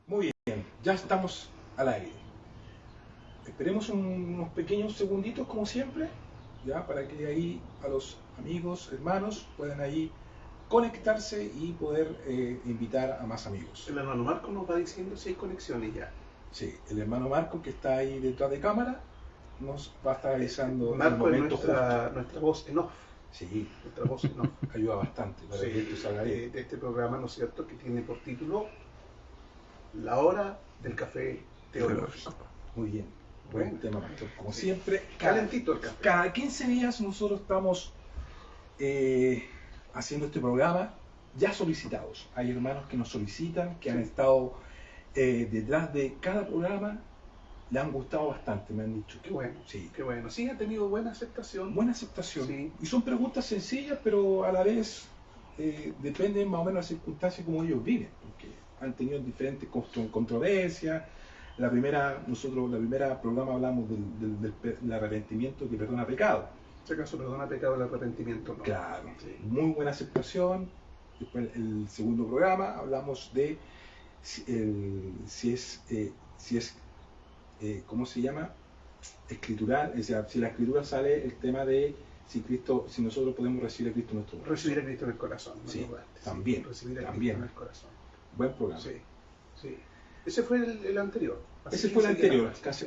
Muy bien, ya estamos al aire. Esperemos unos pequeños segunditos como siempre, ya para que ahí a los amigos, hermanos puedan ahí conectarse y poder invitar a más amigos. El hermano Marco nos va diciendo si hay conexiones ya. Sí, el hermano Marco que está ahí detrás de cámara nos va a estar avisando Marco el momento es nuestra voz en off. Sí, nuestra voz en off. ayuda bastante para Sí, que esto salga bien. de este programa, ¿no es cierto?, que tiene por título La Hora del Café Teológico. Muy bien, buen Bueno, tema, pastor. Como sí. siempre, Calentito el café. cada 15 días nosotros estamos haciendo este programa ya solicitados. Hay hermanos que nos solicitan, que han estado detrás de cada programa, le han gustado bastante, me han dicho. Qué bueno, Sí. qué bueno. Sí, ha tenido buena aceptación. Buena aceptación. Sí. Y son preguntas sencillas, pero a la vez dependen más o menos de las circunstancias como ellos viven, porque han tenido diferentes controversias. La primera programa hablamos del arrepentimiento que perdona pecado. Si acaso perdona pecado, el arrepentimiento no. Claro, Sí. muy buena aceptación. Después el segundo programa hablamos de ¿cómo se llama? Escritural, o sea, si la escritura sale el tema de si nosotros podemos recibir a Cristo en nuestro corazón. Recibir a Cristo en el corazón. ¿no? Sí, Igual, también, recibir a también. Cristo en el corazón. Buen programa. Sí, sí. Ese fue el anterior. Ese fue el 15 días anterior, atrás.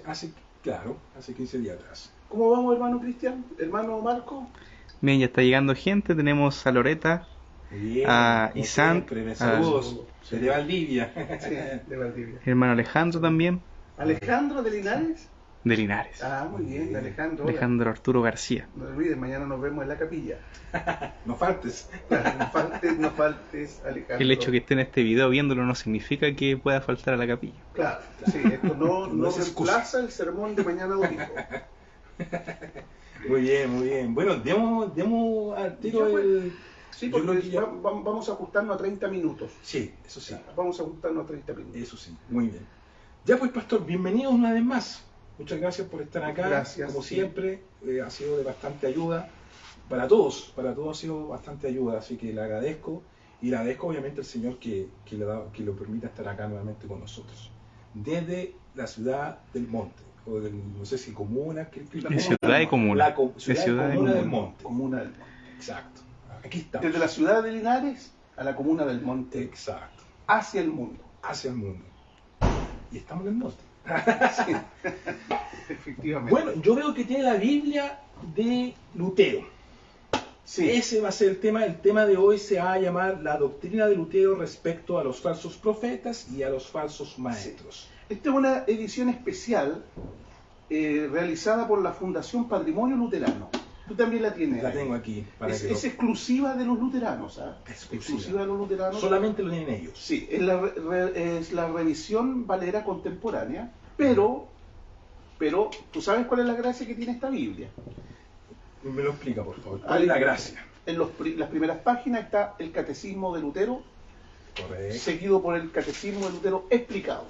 hace 15 días atrás. ¿Cómo vamos, hermano Cristian? ¿Hermano Marco? Bien, ya está llegando gente. Tenemos a Loreta, Bien, a como Isan, siempre, me saludos Sí. desde Valdivia. Sí, de Valdivia. hermano Alejandro también, ¿Alejandro de Linares? de Linares. Ah, muy bien, Alejandro. Hola. Alejandro Arturo García. No olvides, mañana nos vemos en la capilla. No faltes. No faltes, Alejandro. El hecho que esté en este video viéndolo no significa que pueda faltar a la capilla. Claro, sí, esto no No es excusa. reemplaza el sermón de mañana domingo. Muy bien, muy bien. Bueno, demos al tiro Ya, pues. el... Sí, Yo porque creo que ya- vamos a ajustarnos a 30 minutos. Sí, eso sí. Vamos a ajustarnos a 30 minutos. Eso sí, muy bien. Ya pues, pastor, bienvenido una vez más. Muchas gracias por estar acá. Gracias, Como sí. siempre, ha sido de bastante ayuda para todos ha sido bastante ayuda, así que le agradezco. Y le agradezco obviamente al Señor que lo permita estar acá nuevamente con nosotros. Desde la ciudad del monte, o no sé si comuna, De ciudad y comuna. Ciudad y comuna del monte. Comuna del Monte. Exacto. Aquí está. Desde la ciudad de Linares a la comuna del Monte, Exacto. hacia el mundo. Hacia el mundo. Y estamos en el monte. Sí. Efectivamente. Bueno, yo veo que tiene la Biblia de Lutero. sí. Ese va a ser el tema. El tema de hoy se va a llamar la doctrina de Lutero respecto a los falsos profetas y a los falsos maestros. Esta es una edición especial realizada por la Fundación Patrimonio Luterano. Tú también la tienes. La tengo aquí. Es exclusiva de los luteranos. ¿Ah? Exclusiva. De los luteranos. Solamente lo tienen ellos. Sí, es la revisión valera contemporánea, pero ¿tú sabes cuál es la gracia que tiene esta Biblia? Me lo explica, por favor. ¿Cuál es la gracia? En las primeras páginas está el Catecismo de Lutero, Correcto. seguido por el Catecismo de Lutero explicado.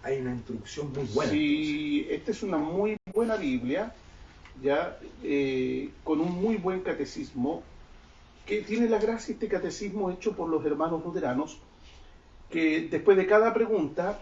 Hay una introducción muy buena. Sí, esta es una muy buena Biblia, ya con un muy buen catecismo, que tiene la gracia este catecismo hecho por los hermanos luteranos, que después de cada pregunta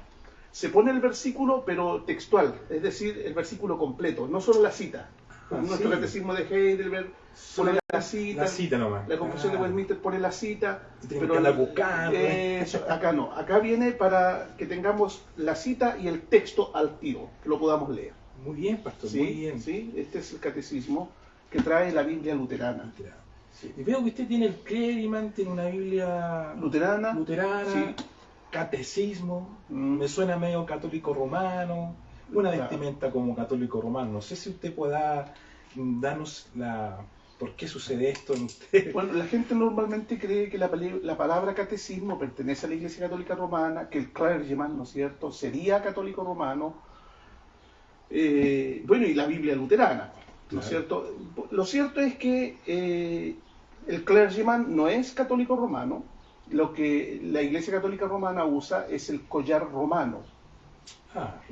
se pone el versículo, pero textual, es decir, el versículo completo, no solo la cita. Nuestro sí. catecismo de Heidelberg pone la cita, La cita nomás. la Confesión de Ah. Westminster pone la cita, Y tienen que andar buscando. eso, acá no, acá viene para que tengamos la cita y el texto al tiro, que lo podamos leer. Muy bien, pastor, ¿Sí? muy bien. ¿Sí? Este es el catecismo que trae la Biblia luterana. Sí. Y veo que usted tiene el Cleriman, tiene una Biblia Luterana, luterana, sí. catecismo, Mm. me suena medio católico romano, una Claro. vestimenta como católico romano. No sé si usted pueda darnos por qué sucede esto en usted. Bueno, la gente normalmente cree que la palabra catecismo pertenece a la Iglesia Católica Romana, que el clergyman, ¿no es cierto?, sería católico romano, bueno, y la Biblia luterana, ¿no es Claro. cierto? Lo cierto es que el clergyman no es católico romano, lo que la Iglesia Católica Romana usa es el collar romano,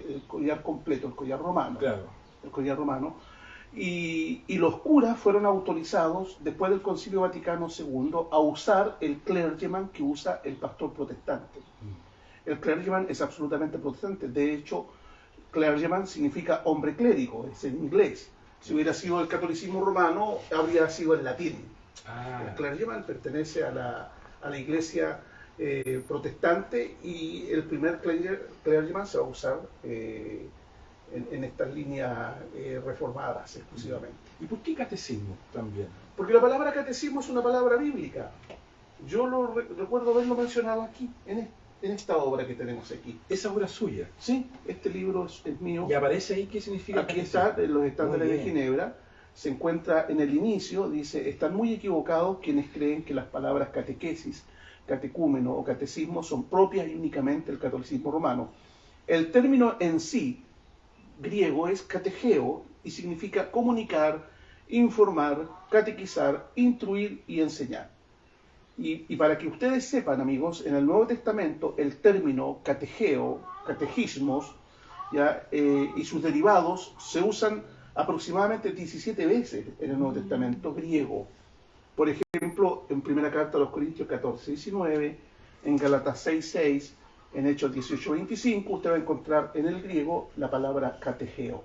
el collar completo, el collar romano. Claro. El collar romano. Y los curas fueron autorizados después del Concilio Vaticano II a usar el clergyman que usa el pastor protestante. El clergyman es absolutamente protestante. De hecho, clergyman significa hombre clérigo, es en inglés. Si hubiera sido el catolicismo romano, habría sido en latín. El clergyman pertenece a la iglesia protestante, y el primer clergyman se va a usar en estas líneas reformadas exclusivamente. ¿Y por qué catecismo también? Porque la palabra catecismo es una palabra bíblica. Yo recuerdo haberlo mencionado aquí, en esta obra que tenemos aquí. Esa obra suya. Sí, este libro es mío. ¿Y aparece ahí qué significa Aquí catecismo? está, en los estándares Muy de bien. Ginebra. Se encuentra en el inicio, dice: están muy equivocados quienes creen que las palabras catequesis, catecúmeno o catecismo son propias y únicamente del catolicismo romano. El término en sí, griego, es categeo y significa comunicar, informar, catequizar, instruir y enseñar. Y para que ustedes sepan, amigos, en el Nuevo Testamento el término categeo, catechismos, ¿ya? Y sus derivados se usan aproximadamente 17 veces en el Nuevo Testamento griego. Por ejemplo, en primera carta a los Corintios 14:19, en Gálatas 6:6, en Hechos 18:25, usted va a encontrar en el griego la palabra categeo,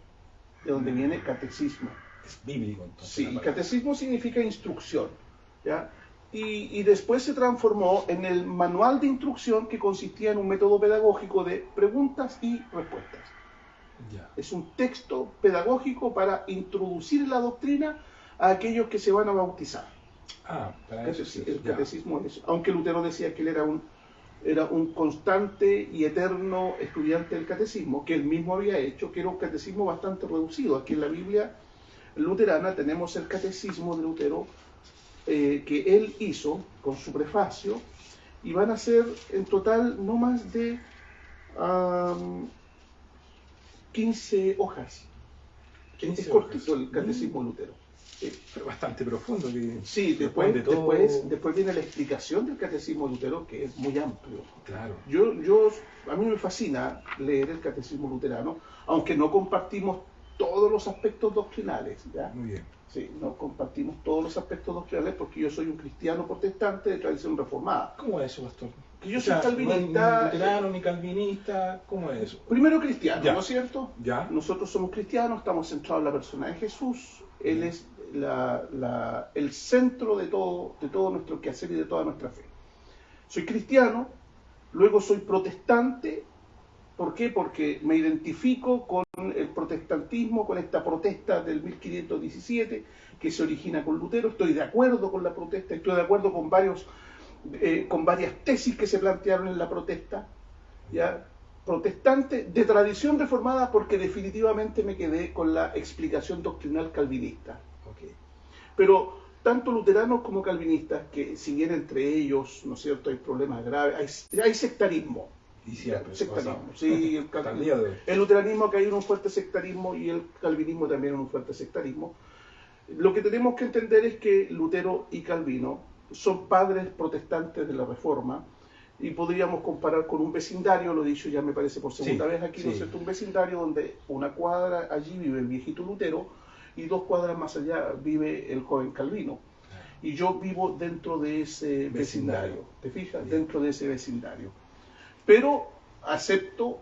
de donde viene catecismo. Es bíblico entonces. Sí, la y palabra. catecismo significa instrucción, ¿ya? Y después se transformó en el manual de instrucción, que consistía en un método pedagógico de preguntas y respuestas. Ya. Es un texto pedagógico para introducir la doctrina a aquellos que se van a bautizar. Para eso sí. El Ya. catecismo es eso. Aunque Lutero decía que él era un constante y eterno estudiante del catecismo, que él mismo había hecho, que era un catecismo bastante reducido. Aquí en la Biblia luterana tenemos el catecismo de Lutero, que él hizo con su prefacio, y van a ser en total no más de 15 hojas. 15 Es cortito hojas. el catecismo de Lutero. Pero bastante profundo. Que Sí, responde todo. después viene la explicación del catecismo de Lutero, que es muy amplio. Claro. A mí me fascina leer el catecismo luterano, aunque no compartimos todos los aspectos doctrinales, ¿ya? Muy bien. Sí, no compartimos todos los aspectos doctrinales, porque yo soy un cristiano protestante de tradición reformada. ¿Cómo es eso, pastor? Que yo O sea, soy calvinista. No es ni luterano ni calvinista. ¿Cómo es eso? Primero cristiano, Ya. ¿no es cierto? Ya. Nosotros somos cristianos, estamos centrados en la persona de Jesús. Él es el centro de todo nuestro quehacer y de toda nuestra fe. Soy cristiano, luego soy protestante. ¿Por qué? Porque me identifico con el protestantismo, con esta protesta del 1517 que se origina con Lutero. Estoy de acuerdo con la protesta, estoy de acuerdo con varias tesis que se plantearon en la protesta, ¿ya? Protestante de tradición reformada, porque definitivamente me quedé con la explicación doctrinal calvinista. Ok. Pero tanto luteranos como calvinistas, que si bien entre ellos, ¿no es cierto?, hay problemas graves, hay sectarismo. Y siempre. Sectarismo. Sí, Hasta el día de hoy. el luteranismo ha caído en un fuerte sectarismo, y el calvinismo también en un fuerte sectarismo. Lo que tenemos que entender es que Lutero y Calvino son padres protestantes de la Reforma, y podríamos comparar con un vecindario, lo he dicho ya me parece por segunda vez aquí, ¿no es cierto? Un vecindario donde una cuadra allí vive el viejito Lutero, y 2 cuadras más allá vive el joven Calvino. Y yo vivo dentro de ese vecindario. ¿Te fijas? Bien. Dentro de ese vecindario. Pero acepto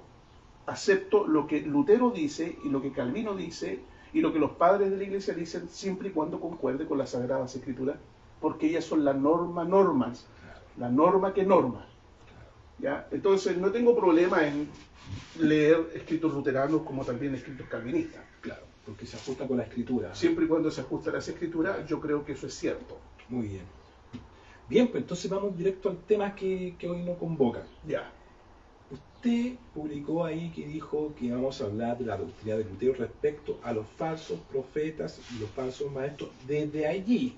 lo que Lutero dice y lo que Calvino dice y lo que los padres de la iglesia dicen, siempre y cuando concuerde con las Sagradas Escrituras, porque ellas son la normas, la norma que norma. ¿Ya? Entonces no tengo problema en leer escritos luteranos como también escritos calvinistas. Claro, porque se ajusta con la escritura. Siempre y cuando se ajusta a las escrituras, yo creo que eso es cierto. Muy bien. Bien, pues entonces vamos directo al tema que hoy nos convoca. Ya. Usted publicó ahí que dijo que vamos a hablar de la doctrina de Lutero respecto a los falsos profetas y los falsos maestros desde allí,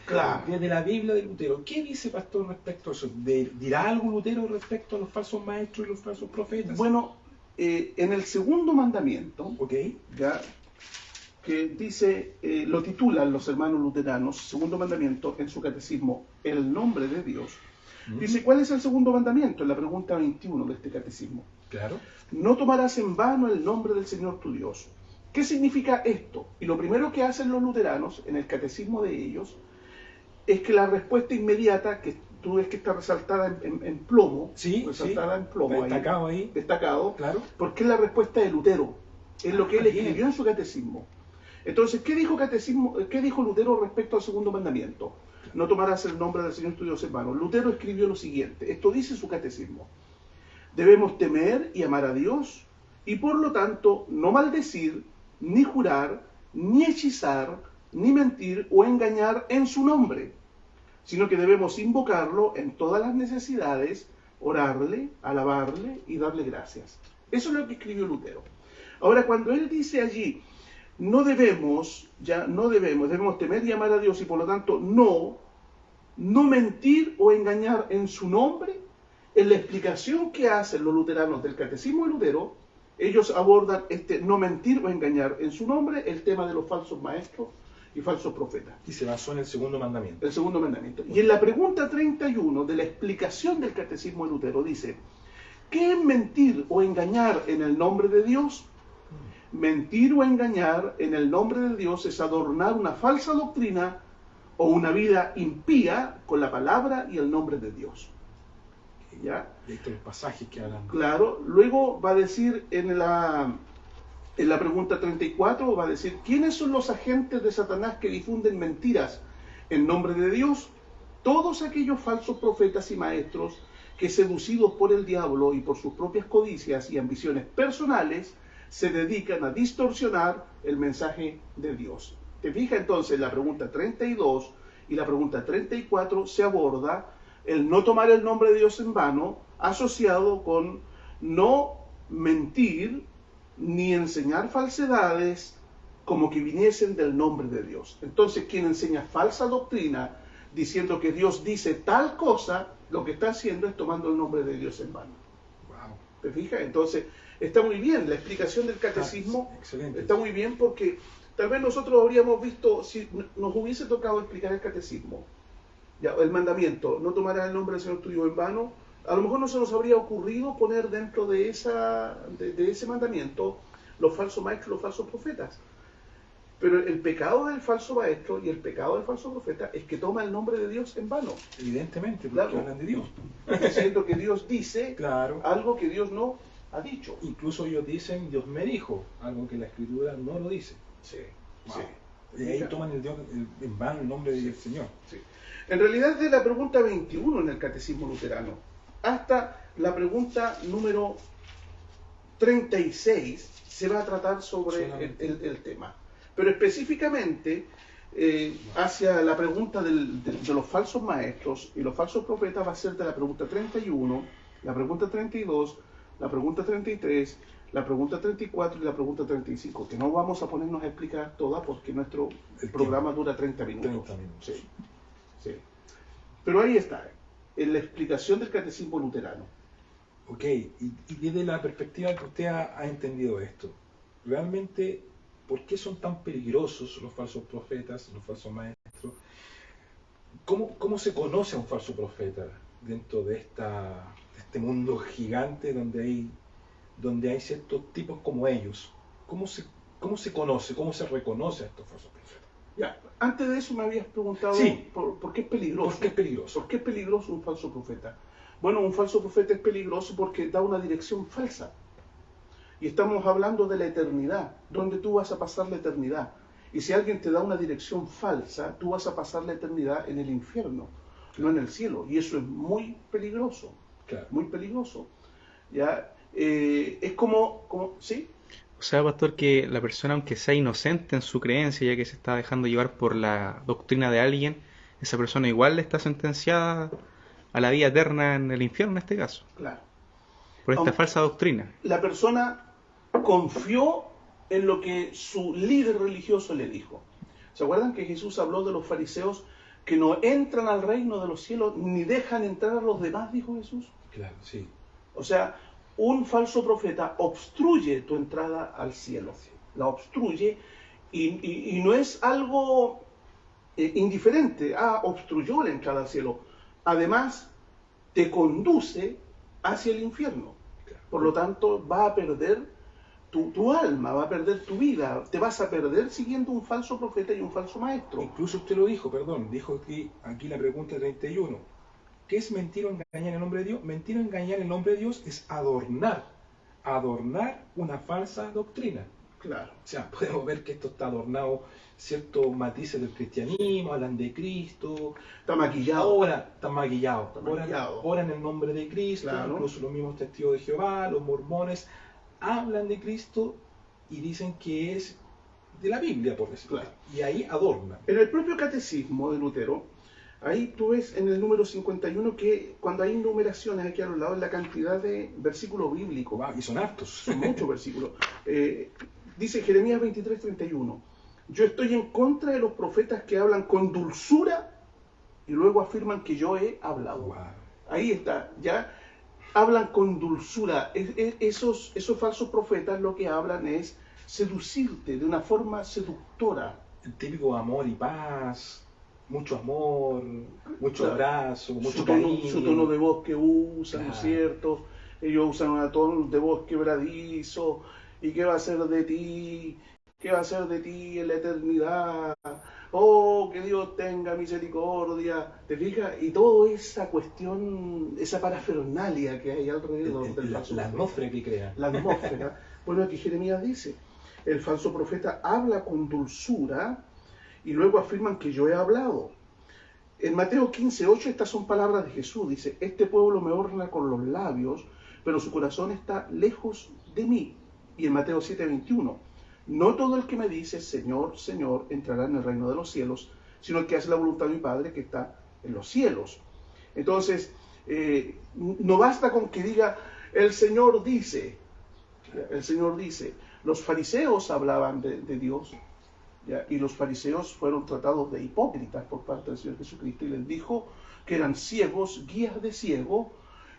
Claro. desde la Biblia de Lutero. ¿Qué dice, pastor, respecto a eso? ¿Dirá algo Lutero respecto a los falsos maestros y los falsos profetas? Bueno, en el segundo mandamiento, Ok. ya, que dice, lo titulan los hermanos luteranos, segundo mandamiento, en su catecismo, el nombre de Dios. Dice, ¿cuál es el segundo mandamiento? En la pregunta 21 de este catecismo. Claro. No tomarás en vano el nombre del Señor tu Dios. ¿Qué significa esto? Y lo primero que hacen los luteranos en el catecismo de ellos es que la respuesta inmediata, que tú ves que está resaltada en plomo, Sí, resaltada sí, en plomo, está destacado ahí. destacado, Claro. porque es la respuesta de Lutero, es lo que él Bien. escribió en su catecismo. Entonces, ¿qué dijo Lutero respecto al segundo mandamiento? No tomarás el nombre del Señor tu Dios en vano. Lutero escribió lo siguiente, esto dice su catecismo: debemos temer y amar a Dios, y por lo tanto no maldecir, ni jurar, ni hechizar, ni mentir o engañar en su nombre, sino que debemos invocarlo en todas las necesidades, orarle, alabarle y darle gracias. Eso es lo que escribió Lutero. Ahora, cuando él dice allí, debemos temer y amar a Dios y por lo tanto no mentir o engañar en su nombre, en la explicación que hacen los luteranos del Catecismo de Lutero, ellos abordan no mentir o engañar en su nombre, el tema de los falsos maestros y falsos profetas. Y se basó en el segundo mandamiento. El segundo mandamiento. Y en la pregunta 31 de la explicación del Catecismo de Lutero dice: ¿qué es mentir o engañar en el nombre de Dios? Mentir o engañar en el nombre de Dios es adornar una falsa doctrina o una vida impía con la palabra y el nombre de Dios. ¿Ya? Y estos pasajes que hablan. Claro, luego va a decir en la pregunta 34, va a decir: ¿quiénes son los agentes de Satanás que difunden mentiras en nombre de Dios? Todos aquellos falsos profetas y maestros que, seducidos por el diablo y por sus propias codicias y ambiciones personales, se dedican a distorsionar el mensaje de Dios. ¿Te fijas? Entonces, la pregunta 32 y la pregunta 34 se aborda el no tomar el nombre de Dios en vano, asociado con no mentir ni enseñar falsedades como que viniesen del nombre de Dios. Entonces, quien enseña falsa doctrina diciendo que Dios dice tal cosa, lo que está haciendo es tomando el nombre de Dios en vano. Wow. ¿Te fijas? Entonces, está muy bien, la explicación del catecismo Excelente. está muy bien, porque tal vez nosotros habríamos visto, si nos hubiese tocado explicar el catecismo, ya, el mandamiento, no tomarás el nombre del Señor tu Dios en vano, a lo mejor no se nos habría ocurrido poner dentro de ese mandamiento los falsos maestros, los falsos profetas. Pero el pecado del falso maestro y el pecado del falso profeta es que toma el nombre de Dios en vano. Evidentemente, porque Claro. hablan de Dios. Diciendo que Dios dice Claro. algo que Dios no ha dicho. Incluso ellos dicen, Dios me dijo, algo que la Escritura no lo dice. Sí, Wow. sí. Y ahí toman en vano el nombre del Señor. Sí. En realidad, desde la pregunta 21 en el Catecismo Luterano hasta la pregunta número 36 se va a tratar sobre el tema. Pero específicamente, hacia la pregunta de los falsos maestros y los falsos profetas, va a ser de la pregunta 31, la pregunta 32, la pregunta 33, la pregunta 34 y la pregunta 35, que no vamos a ponernos a explicar todas porque nuestro programa dura 30 minutos. 30 minutos. Sí, sí. Pero ahí está, en la explicación del Catecismo Luterano. Ok, y desde la perspectiva que usted ha entendido esto, realmente, ¿por qué son tan peligrosos los falsos profetas, los falsos maestros? ¿Cómo se conoce a un falso profeta dentro de este mundo gigante donde hay ciertos tipos como ellos? ¿Cómo se conoce, cómo se reconoce a estos falsos profetas? Ya, antes de eso me habías preguntado Sí. por qué es peligroso. ¿Por qué es peligroso? ¿Por qué es peligroso un falso profeta? Bueno, un falso profeta es peligroso porque da una dirección falsa. Y estamos hablando de la eternidad, donde tú vas a pasar la eternidad. Y si alguien te da una dirección falsa, tú vas a pasar la eternidad en el infierno, no en el cielo. Y eso es muy peligroso, Claro. muy peligroso. ¿Ya? Es como, ¿sí? O sea, pastor, que la persona, aunque sea inocente en su creencia, ya que se está dejando llevar por la doctrina de alguien, esa persona igual está sentenciada a la vida eterna en el infierno, en este caso, Claro. por esta Aunque falsa doctrina. la persona confió en lo que su líder religioso le dijo. ¿Se acuerdan que Jesús habló de los fariseos que no entran al reino de los cielos ni dejan entrar a los demás, dijo Jesús? Claro, sí. O sea, un falso profeta obstruye tu entrada al cielo, la obstruye y no es algo indiferente. Obstruyó la entrada al cielo. Además, te conduce hacia el infierno. Por lo tanto, va a perder tu alma, va a perder tu vida. Te vas a perder siguiendo un falso profeta y un falso maestro. Incluso usted lo dijo, dijo aquí la pregunta 31. ¿Qué es mentir o engañar en el nombre de Dios? Mentir o engañar en el nombre de Dios es adornar una falsa doctrina. Claro. O sea, podemos ver que esto está adornado, ciertos matices del cristianismo, hablan de Cristo. Está maquillado. Ahora está maquillado. Está maquillado. Oran en el nombre de Cristo, Claro. Incluso los mismos testigos de Jehová, los mormones, hablan de Cristo y dicen que es de la Biblia, por decirlo. Claro. Y ahí adornan. En el propio catecismo de Lutero, ahí tú ves en el número 51 que cuando hay numeraciones aquí a los lados, la cantidad de versículos bíblicos. Wow, y son hartos. Son muchos versículos. Dice Jeremías 23:31, yo estoy en contra de los profetas que hablan con dulzura y luego afirman que yo he hablado. Wow. Ahí está, ya hablan con dulzura. Esos falsos profetas lo que hablan es seducirte de una forma seductora. El típico amor y paz, mucho amor, mucho Claro. abrazo, mucho Su cariño. tono de voz que usan, ¿no es Claro. cierto? Ellos usan un tono de voz quebradizo. ¿Y qué va a ser de ti? ¿Qué va a ser de ti en la eternidad? Oh, que Dios tenga misericordia. ¿Te fijas? Y toda esa cuestión, esa parafernalia que hay alrededor del falso La profeta. atmósfera que crea. La atmósfera. Bueno, aquí Jeremías dice, el falso profeta habla con dulzura y luego afirman que yo he hablado. En Mateo 15:8 estas son palabras de Jesús. Dice, este pueblo me honra con los labios, pero su corazón está lejos de mí. Y en Mateo 7:21, no todo el que me dice, Señor, Señor, entrará en el reino de los cielos, sino el que hace la voluntad de mi Padre que está en los cielos. Entonces, no basta con que diga, el Señor dice. El Señor dice. Los fariseos hablaban de Dios, ¿ya? Y los fariseos fueron tratados de hipócritas por parte del Señor Jesucristo y les dijo que eran ciegos, guías de ciego,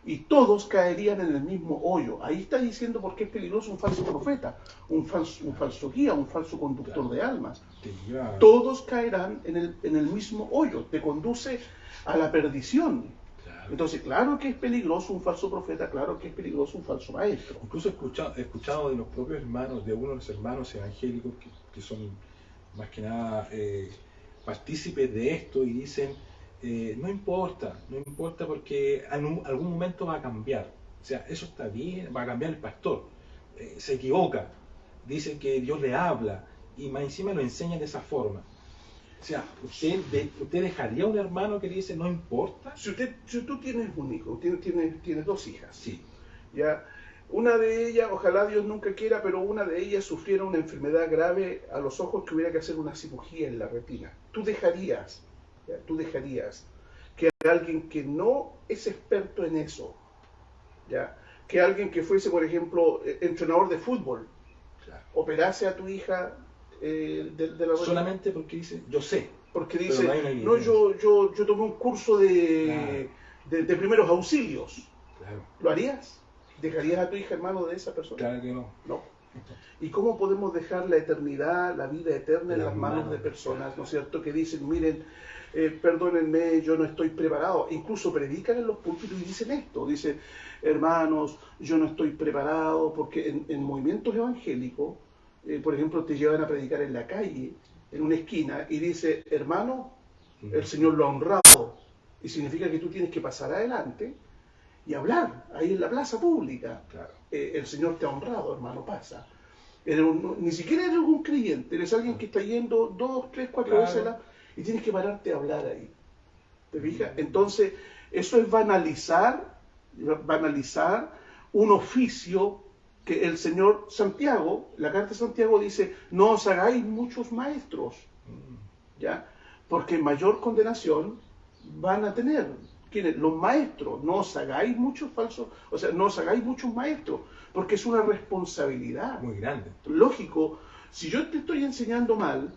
y todos caerían en el mismo hoyo. Ahí está diciendo por qué es peligroso un falso profeta, un falso guía, un falso conductor de almas. Todos caerán en el mismo hoyo, te conduce a la perdición. Claro. Entonces, claro que es peligroso un falso profeta, claro que es peligroso un falso maestro. Incluso he escuchado de los propios hermanos, de algunos de los hermanos evangélicos que son más que nada partícipes de esto y dicen, no importa porque en algún momento va a cambiar. O sea, eso está bien, va a cambiar el pastor. Se equivoca, dice que Dios le habla y más encima lo enseña de esa forma. O sea, ¿usted dejaría a un hermano que le dice no importa? Si tú tienes un hijo, tienes dos hijas, Sí. ¿ya? Una de ellas, ojalá Dios nunca quiera, pero una de ellas sufriera una enfermedad grave a los ojos que hubiera que hacer una cirugía en la retina. Tú dejarías que alguien que no es experto en eso, ¿ya? Que alguien que fuese, por ejemplo, entrenador de fútbol, Claro. operase a tu hija de la retina. Solamente porque dice, yo sé. Porque Pero dice, no hay una no, evidencia. yo tomé un curso de primeros auxilios. Claro, ¿Lo harías? ¿Dejarías a tu hija, hermano, de esa persona? claro que no. No. ¿Y cómo podemos dejar la eternidad, la vida eterna en Las las manos de manos, personas, claro. ¿no es cierto? Que dicen, miren, perdónenme, yo no estoy preparado. Incluso predican en los púlpitos y dicen esto. Dicen, hermanos, yo no estoy preparado, porque en movimientos evangélicos, por ejemplo, te llevan a predicar en la calle, en una esquina, y dice, hermano, el Señor lo ha honrado. Y significa que tú tienes que pasar adelante y hablar ahí en la plaza pública. Claro. El Señor te ha honrado, hermano, pasa. Ni siquiera eres un creyente, eres alguien que está yendo 2, 3, 4 Claro. veces y tienes que pararte a hablar ahí. ¿Te fijas? Entonces, eso es banalizar un oficio que el Señor Santiago, la carta de Santiago dice, no os hagáis muchos maestros, ¿ya? Porque mayor condenación van a tener. ¿Quiénes? Los maestros. No os hagáis muchos falsos, o sea, no os hagáis muchos maestros, porque es una responsabilidad. Muy grande. Lógico, si yo te estoy enseñando mal,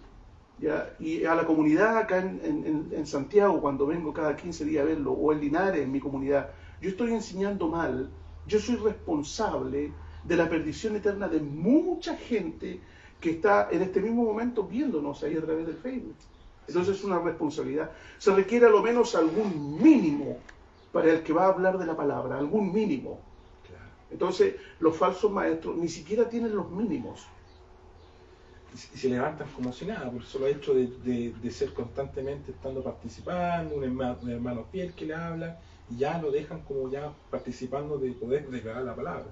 ¿ya? Y a la comunidad acá en Santiago, cuando vengo cada 15 días a verlo, o en Linares, en mi comunidad, yo estoy enseñando mal, yo soy responsable de la perdición eterna de mucha gente que está en este mismo momento viéndonos ahí a través del Facebook. Entonces es una responsabilidad. Se requiere a lo menos algún mínimo para el que va a hablar de la palabra, algún mínimo. Claro. Entonces los falsos maestros ni siquiera tienen los mínimos. Y se levantan como si nada, por el solo hecho de ser constantemente estando participando, un hermano fiel que le habla, y ya lo dejan como ya participando de poder declarar la palabra.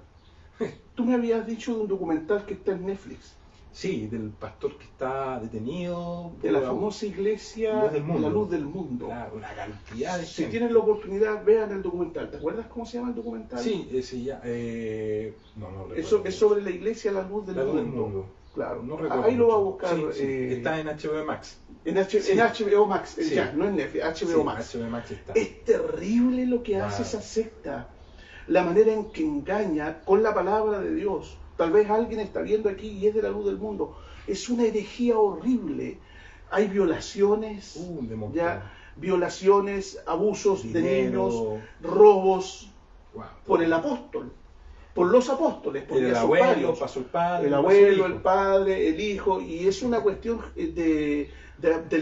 Tú me habías dicho de un documental que está en Netflix, Sí, del pastor que está detenido de la por famosa iglesia Luz del Mundo. La Luz del Mundo. Claro, una cantidad de Si gente. tienen la oportunidad, vean el documental. ¿Te acuerdas cómo se llama el documental? Sí, ese ya. No Eso recuerdo. es sobre la iglesia La Luz del La Luz del Mundo. Mundo. Claro, No recuerdo ahí lo va a mucho. buscar. Sí, sí, está en HBO Max. En Sí. HBO Max, Sí. ya, no en Netflix, HBO Sí, Max. HBO Max está. Es terrible lo que hace Wow. esa secta. La manera en que engaña con la palabra de Dios. Tal vez alguien está viendo aquí y es de La Luz del Mundo. Es una herejía horrible. Hay violaciones, Demonio. ya, violaciones, abusos de Dinero. niños, robos Wow. por el apóstol, por los apóstoles, porque El son abuelo, varios. pasó el padre, El pasó abuelo, hijo. el padre, el hijo, y es una cuestión de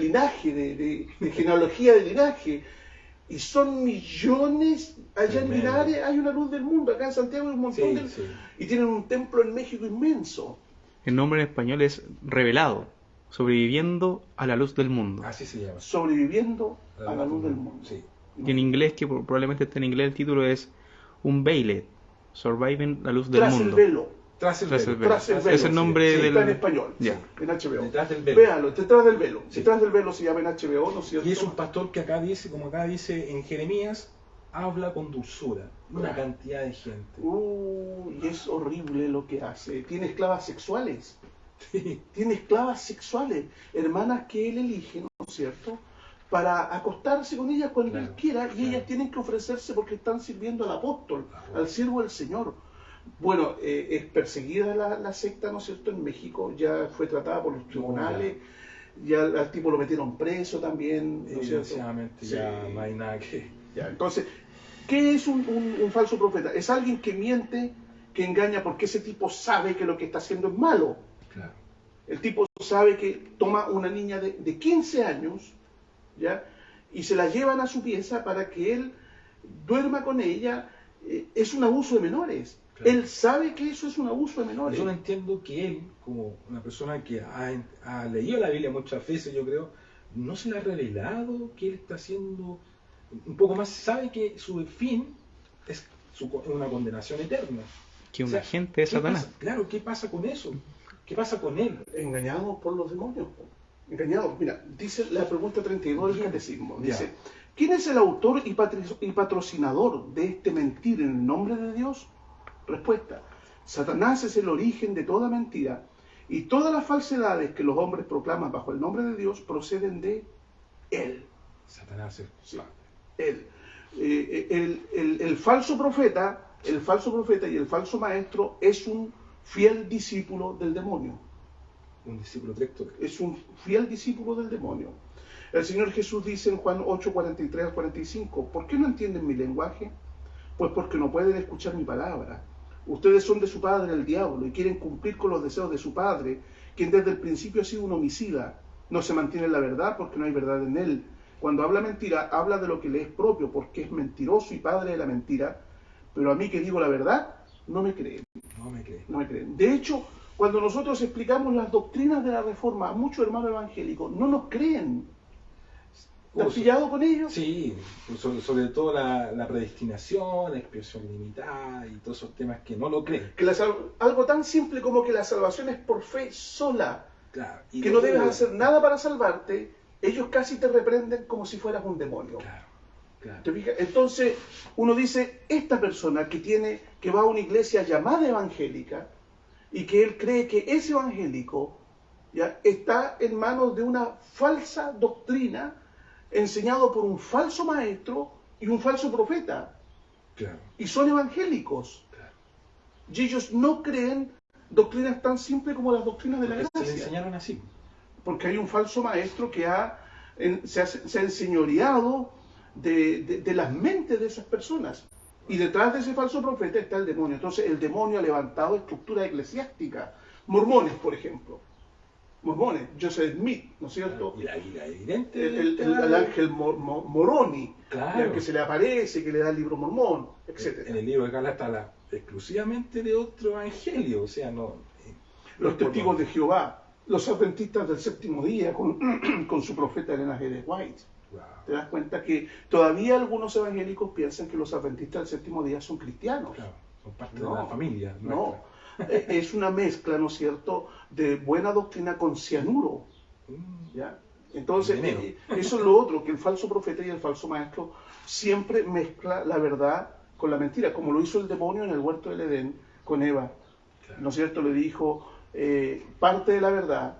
linaje, de genealogía de linaje. Y son millones, allá Tremendo. en Linares hay una Luz del Mundo, acá en Santiago hay un montón Sí, sí. y tienen un templo en México inmenso. El nombre en español es Revelado, sobreviviendo a la luz del mundo. Así se llama. Sobreviviendo a la luz del mundo. Sí. Y en inglés, que probablemente esté en inglés, el título es Unveiled, Surviving la luz del Tras el mundo. velo. Tras el Tras velo. el velo. Tras el velo. Es el nombre sí, del... Está en español, Ya. sí, en HBO. Detrás del velo. Véalo, detrás del velo. Sí. Detrás del velo se llama en HBO, ¿no es cierto? Y es un pastor que acá dice, como acá dice en Jeremías, habla con dulzura. Una Claro. cantidad de gente. Y es horrible lo que hace. Tiene esclavas sexuales. Sí. Tiene esclavas sexuales, hermanas que él elige, ¿no es cierto? Para acostarse con ellas cuando Claro, él quiera, y claro. ellas tienen que ofrecerse porque están sirviendo al apóstol, Claro. al siervo del Señor. Bueno, es perseguida la secta, ¿no es cierto? En México ya fue tratada por los tribunales, ya al tipo lo metieron preso también, ¿no es cierto? Desgraciadamente Sí. ya no hay nada que... Ya, entonces, ¿qué es un falso profeta? Es alguien que miente, que engaña, porque ese tipo sabe que lo que está haciendo es malo. Claro. El tipo sabe que toma una niña de 15 años, ¿ya? Y se la llevan a su pieza para que él duerma con ella. Es un abuso de menores. Claro. Él sabe que eso es un abuso de menores. Yo no entiendo que él, como una persona que ha leído la Biblia muchas veces, yo creo, no se le ha revelado que él está haciendo un poco más, sabe que su fin es una condenación eterna. Que un O sea, agente de ¿qué Satanás. pasa? Claro, ¿qué pasa con eso? ¿Qué pasa con él? Engañados por los demonios. Engañados. Mira, dice la pregunta 32 del catecismo. Dice, ¿quién es el autor y patrocinador de este mentir en el nombre de Dios? Respuesta, Satanás es el origen de toda mentira y todas las falsedades que los hombres proclaman bajo el nombre de Dios proceden de él. Satanás es Sí, él. El falso profeta y el falso maestro es un fiel discípulo del demonio. un discípulo directo. Es un fiel discípulo del demonio. El Señor Jesús dice en Juan 8, 43 al 45, ¿por qué no entienden mi lenguaje? Pues porque no pueden escuchar mi palabra. Ustedes son de su padre el diablo y quieren cumplir con los deseos de su padre, quien desde el principio ha sido un homicida. No se mantiene en la verdad porque no hay verdad en él. Cuando habla mentira, habla de lo que le es propio porque es mentiroso y padre de la mentira. Pero a mí que digo la verdad, no me creen. No me cree. No me creen. De hecho, cuando nosotros explicamos las doctrinas de la Reforma a muchos hermanos evangélicos, no nos creen. ¿Te has pillado con ellos? Sí, sobre todo la predestinación, la expiación limitada y todos esos temas que no lo creen. Que algo tan simple como que la salvación es por fe sola, Claro. Y que no debes hacer nada para salvarte, ellos casi te reprenden como si fueras un demonio. Claro, claro. ¿Te fijas? Entonces uno dice, esta persona que va a una iglesia llamada evangélica y que él cree que es evangélico, ¿ya? Está en manos de una falsa doctrina enseñado por un falso maestro y un falso profeta. Claro, Y son evangélicos. claro. Y ellos no creen doctrinas tan simples como las doctrinas de la Porque se le gracia. enseñaron así. Porque hay un falso maestro que se ha enseñoreado de las mentes de esas personas. Y detrás de ese falso profeta está el demonio. Entonces el demonio ha levantado estructuras eclesiásticas. Mormones, por ejemplo. Mormones, Joseph Smith, ¿no es cierto? Y la evidente. El ángel Moroni, Claro. que se le aparece, que le da el libro mormón, En etc. el libro de Gálatas habla exclusivamente de otro evangelio, o sea, no. Los testigos de Jehová, los adventistas del séptimo día con su profeta Elena G. de White. Wow. Te das cuenta que todavía algunos evangélicos piensan que los adventistas del séptimo día son cristianos. Claro, son parte No, de la familia. No, es una mezcla, ¿no es cierto?, de buena doctrina con cianuro. ¿Ya? Entonces, Veneno. eso es lo otro, que el falso profeta y el falso maestro siempre mezcla la verdad con la mentira, como lo hizo el demonio en el huerto del Edén con Eva. Claro. ¿No es cierto? Le dijo parte de la verdad,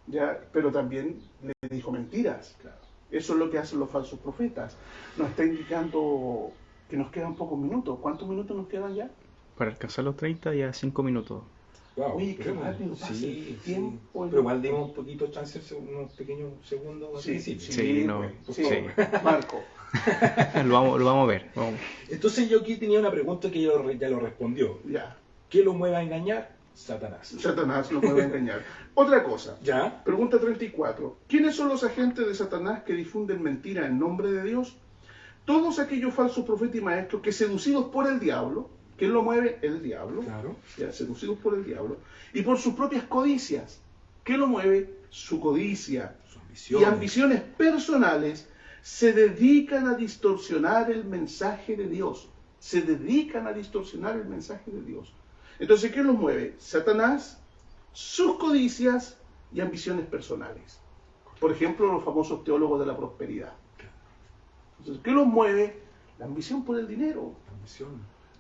¿ya? Pero también le dijo mentiras. Claro. Eso es lo que hacen los falsos profetas. Nos está indicando que nos quedan pocos minutos. ¿Cuántos minutos nos quedan ya? Para alcanzar los 30 ya 5 minutos. Wow, Oye, qué pero- rápido pasa sí, el tiempo. sí. Pero igual dimos un poquito chance, unos pequeños segundos al Sí, principio. Sí, no, pues, sí. Marco. lo vamos a ver. Vamos. Entonces yo aquí tenía una pregunta que ya lo respondió. Ya. ¿Qué lo mueve a engañar? Satanás. Satanás lo puede engañar. Otra cosa. ¿Ya? Pregunta 34. ¿Quiénes son los agentes de Satanás que difunden mentira en nombre de Dios? Todos aquellos falsos profetas y maestros que seducidos por el diablo, ¿quién lo mueve? El diablo. Claro. Ya, seducidos por el diablo. Y por sus propias codicias. ¿Qué lo mueve? Su codicia. Su Y ambición. ambiciones personales se dedican a distorsionar el mensaje de Dios. Se dedican a distorsionar el mensaje de Dios. Entonces, ¿qué los mueve? Satanás, sus codicias y ambiciones personales. Por ejemplo, los famosos teólogos de la prosperidad. Entonces, ¿qué los mueve? La ambición por el dinero. Ambición.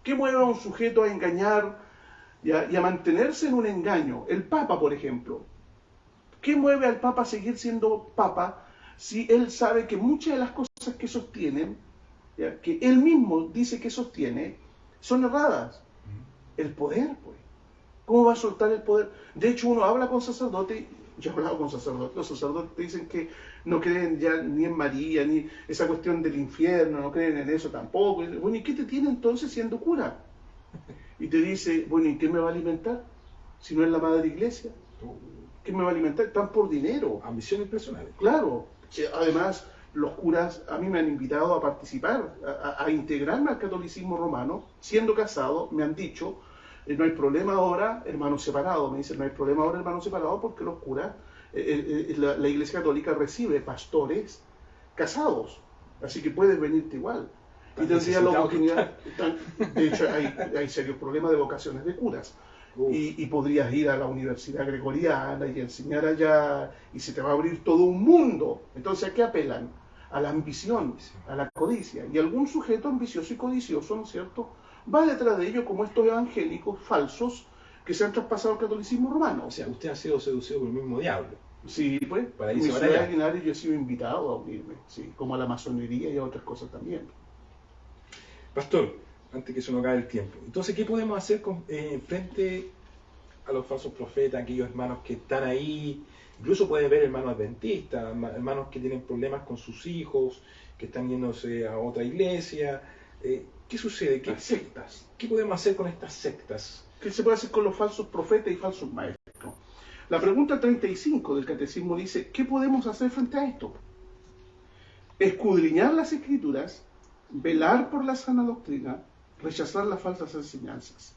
¿Qué mueve a un sujeto a engañar y a mantenerse en un engaño? El Papa, por ejemplo. ¿Qué mueve al Papa a seguir siendo Papa si él sabe que muchas de las cosas que sostienen, ¿ya?, que él mismo dice que sostiene, son erradas? El poder, pues. ¿Cómo va a soltar el poder? De hecho, uno habla con sacerdotes, yo he hablado con sacerdotes, los sacerdotes te dicen que no creen ya ni en María, ni esa cuestión del infierno, no creen en eso tampoco. Y, bueno, ¿y qué te tiene entonces siendo cura? Y te dice, bueno, ¿y qué me va a alimentar? Si no es la madre iglesia, ¿qué me va a alimentar? Están por dinero. Ambiciones personales. Claro, además los curas a mí me han invitado a participar, a integrarme al catolicismo romano, siendo casado, me han dicho, no hay problema ahora, hermanos separados, me dicen, no hay problema ahora, hermanos separados, porque los curas, la Iglesia Católica recibe pastores casados, así que puedes venirte igual. Y tendría la oportunidad, de hecho hay serios problemas de vocaciones de curas. Y podrías ir a la Universidad Gregoriana y enseñar allá, y se te va a abrir todo un mundo. Entonces, ¿a qué apelan? A la ambición, a la codicia. Y algún sujeto ambicioso y codicioso, ¿no es cierto?, va detrás de ello, como estos evangélicos falsos que se han traspasado al catolicismo romano. O sea, usted ha sido seducido por el mismo diablo. Sí, pues, Para en irse mi para ciudad allá. de Linares yo he sido invitado a unirme, sí, como a la masonería y a otras cosas también. Pastor, antes que se nos acabe el tiempo. Entonces, ¿qué podemos hacer frente a los falsos profetas, aquellos hermanos que están ahí? Incluso puede ver hermanos adventistas, hermanos que tienen problemas con sus hijos, que están yéndose a otra iglesia. ¿Qué sucede? Las sectas. ¿Qué podemos hacer con estas sectas? ¿Qué se puede hacer con los falsos profetas y falsos maestros? La pregunta 35 del Catecismo dice, ¿qué podemos hacer frente a esto? Escudriñar las Escrituras, velar por la sana doctrina, rechazar las falsas enseñanzas.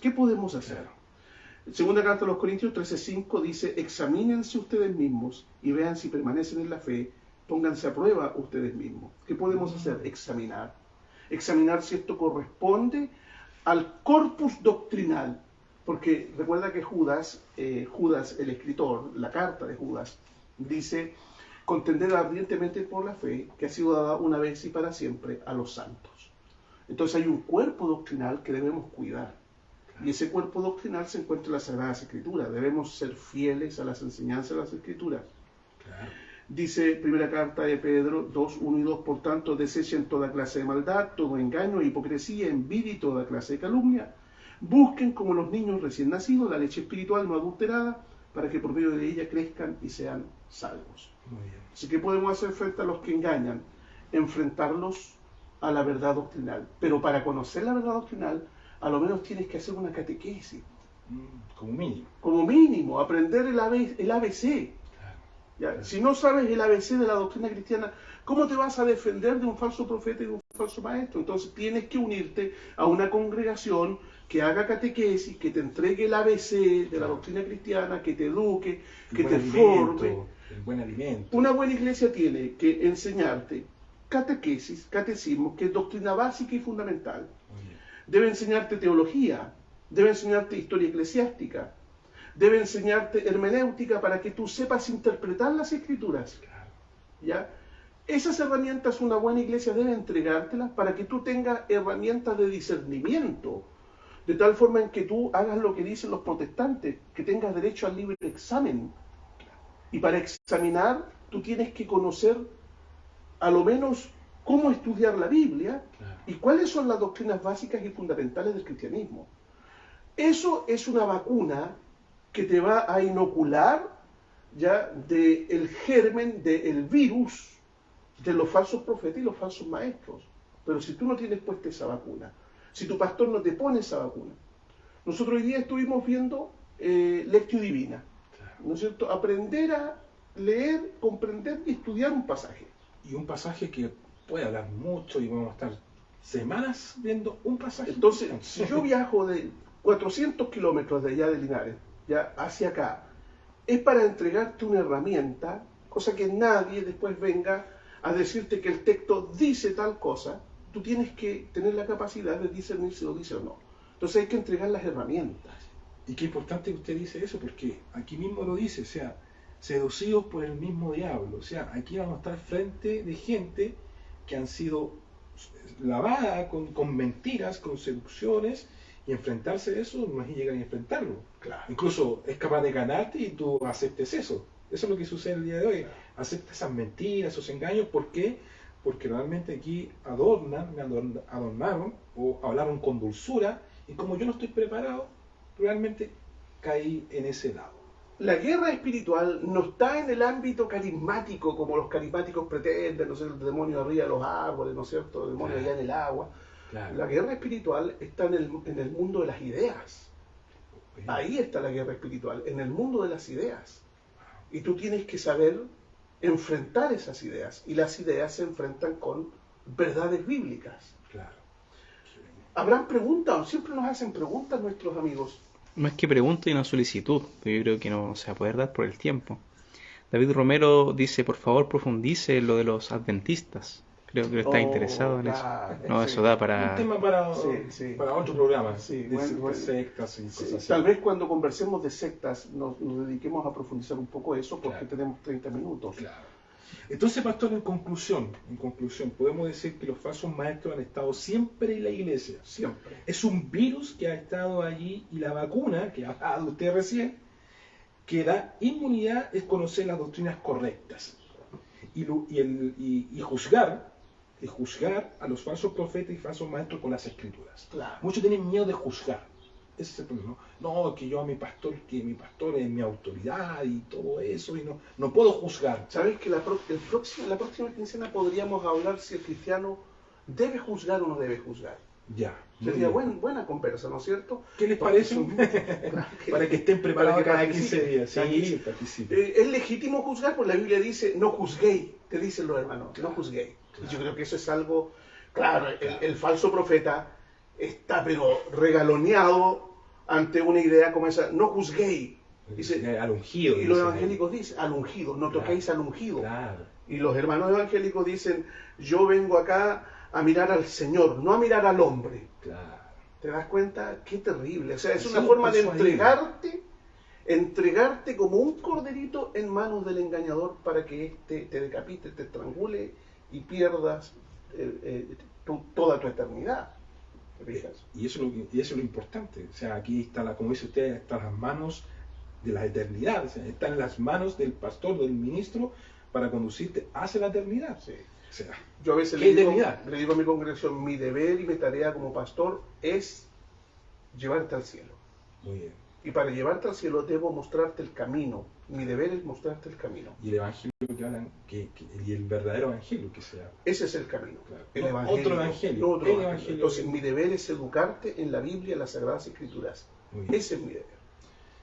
¿Qué podemos hacer? Segunda carta a los Corintios 13:5 dice, examínense ustedes mismos y vean si permanecen en la fe, pónganse a prueba ustedes mismos. ¿Qué podemos hacer? Examinar. Examinar si esto corresponde al corpus doctrinal. Porque recuerda que Judas, el escritor, la carta de Judas, dice, contender ardientemente por la fe que ha sido dada una vez y para siempre a los santos. Entonces hay un cuerpo doctrinal que debemos cuidar. Y ese cuerpo doctrinal se encuentra en las Sagradas Escrituras. Debemos ser fieles a las enseñanzas de las Escrituras. Claro. Dice primera carta de Pedro 2, 1 y 2, por tanto, desechen toda clase de maldad, todo engaño, hipocresía, envidia y toda clase de calumnia. Busquen como los niños recién nacidos la leche espiritual no adulterada, para que por medio de ella crezcan y sean salvos. Muy bien. Así que podemos hacer frente a los que engañan, enfrentarlos a la verdad doctrinal. Pero para conocer la verdad doctrinal, a lo menos tienes que hacer una catequesis. Como mínimo. Como mínimo, aprender el ABC. Claro. ¿Ya? Si no sabes el ABC de la doctrina cristiana, ¿cómo te vas a defender de un falso profeta y de un falso maestro? Entonces tienes que unirte a una congregación que haga catequesis, que te entregue el ABC de la doctrina cristiana, que te eduque, que te forme. el buen alimento. Una buena iglesia tiene que enseñarte catequesis, catecismo, que es doctrina básica y fundamental. Debe enseñarte teología, debe enseñarte historia eclesiástica, debe enseñarte hermenéutica para que tú sepas interpretar las escrituras. ¿Ya? Esas herramientas una buena iglesia debe entregártelas para que tú tengas herramientas de discernimiento, de tal forma en que tú hagas lo que dicen los protestantes, que tengas derecho al libre examen. Y para examinar, tú tienes que conocer a lo menos cómo estudiar la Biblia y cuáles son las doctrinas básicas y fundamentales del cristianismo. Eso es una vacuna que te va a inocular ya del germen, del virus de los falsos profetas y los falsos maestros. Pero si tú no tienes puesta esa vacuna, si tu pastor no te pone esa vacuna. Nosotros hoy día estuvimos viendo Lectio Divina, ¿no es cierto? Aprender a leer, comprender y estudiar un pasaje. Y un pasaje que puede hablar mucho y vamos a estar semanas viendo un pasaje. Entonces, si yo viajo de 400 kilómetros de allá de Linares, ya hacia acá, es para entregarte una herramienta, cosa que nadie después venga a decirte que el texto dice tal cosa. Tú tienes que tener la capacidad de discernir si lo dice o no. Entonces hay que entregar las herramientas. Y qué importante que usted dice eso, porque aquí mismo lo dice, o sea, seducidos por el mismo diablo. O sea, aquí vamos a estar frente de gente que han sido lavada con mentiras, con seducciones, y enfrentarse a eso no es llegar a enfrentarlo. Claro. Incluso es capaz de ganarte y tú aceptes eso. Eso es lo que sucede el día de hoy. Acepta esas mentiras, esos engaños. ¿Por qué? Porque realmente aquí adornaron o hablaron con dulzura, y como yo no estoy preparado, realmente caí en ese lado. La guerra espiritual no está en el ámbito carismático, como los carismáticos pretenden, no sé, el demonio arriba de los árboles, ¿no es cierto?, el demonio allá en el agua. Claro. La guerra espiritual está en el mundo de las ideas. Ahí está la guerra espiritual, en el mundo de las ideas. Y tú tienes que saber enfrentar esas ideas, y las ideas se enfrentan con verdades bíblicas. Claro. ¿Habrán preguntas? Siempre nos hacen preguntas nuestros amigos. Más que pregunta y una solicitud, pero yo creo que no se va a poder dar por el tiempo. David Romero dice, por favor profundice en lo de los adventistas. Creo que está interesado en eso. No, sí. eso da para... Un tema para otro programa, Sí, de sectas y cosas así. Tal vez cuando conversemos de sectas nos dediquemos a profundizar un poco eso, porque tenemos 30 minutos. Claro. Entonces, pastor, en conclusión, podemos decir que los falsos maestros han estado siempre en la iglesia. Siempre. Es un virus que ha estado allí, y la vacuna, que ha hablado usted recién, que da inmunidad, es conocer las doctrinas correctas y juzgar a los falsos profetas y falsos maestros con las escrituras. Claro. Muchos tienen miedo de juzgar. Ese es el problema. No, que yo a mi pastor, que mi pastor es mi autoridad y todo eso, y no puedo juzgar. ¿Sabes que la próxima quincena podríamos hablar si el cristiano debe juzgar o no debe juzgar? Ya. Sería buena conversa, ¿no es cierto? ¿Qué les parece? Para que estén preparados cada 15 días. Sí, participen. Es legítimo juzgar, porque la Biblia dice, no juzguéis, te dicen los hermanos, no juzguéis. Y yo creo que eso es algo, claro, el falso profeta está pero regaloneado ante una idea como esa, no juzguéis. Dice, al ungido. Y los evangélicos dicen, al ungido, no toquéis al ungido. Claro. Y los hermanos evangélicos dicen, yo vengo acá a mirar al Señor, no a mirar al hombre. Claro. ¿Te das cuenta? Qué terrible. O sea, es Sí, una forma de persuadido. entregarte como un corderito en manos del engañador para que éste te decapite, te estrangule y pierdas toda tu eternidad. ¿Te fijas? Y eso es lo importante. O sea, aquí está, como dice usted, están las manos de la eternidad. O sea, están en las manos del pastor, del ministro, para conducirte hacia la eternidad. Sí. O sea, Yo a veces le digo a mi congregación, mi deber y mi tarea como pastor es llevarte al cielo. muy bien. Y para llevarte al cielo debo mostrarte el camino. Mi deber es mostrarte el camino. Y el evangelio que hablan, y el verdadero evangelio que sea. Ese es el camino. Claro. El No, evangelio. otro evangelio. No otro El evangelio. evangelio. Entonces mi deber es educarte en la Biblia, en las Sagradas Escrituras. Muy bien. Ese es mi deber.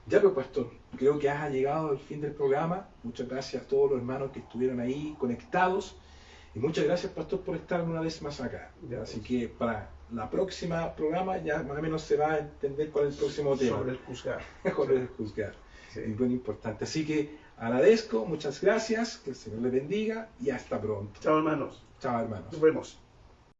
Ya, pues, pastor, creo que has llegado al fin del programa. Muchas gracias a todos los hermanos que estuvieron ahí conectados. Y muchas gracias, pastor, por estar una vez más acá. Ya, así que para la próxima programa ya más o menos se va a entender cuál es el próximo tema. Sobre el juzgar. Sobre el juzgar. Sí. Y bueno, importante. Así que Agradezco, muchas gracias, que el Señor les bendiga y hasta pronto. Chao, hermanos. Chao, hermanos. Nos vemos.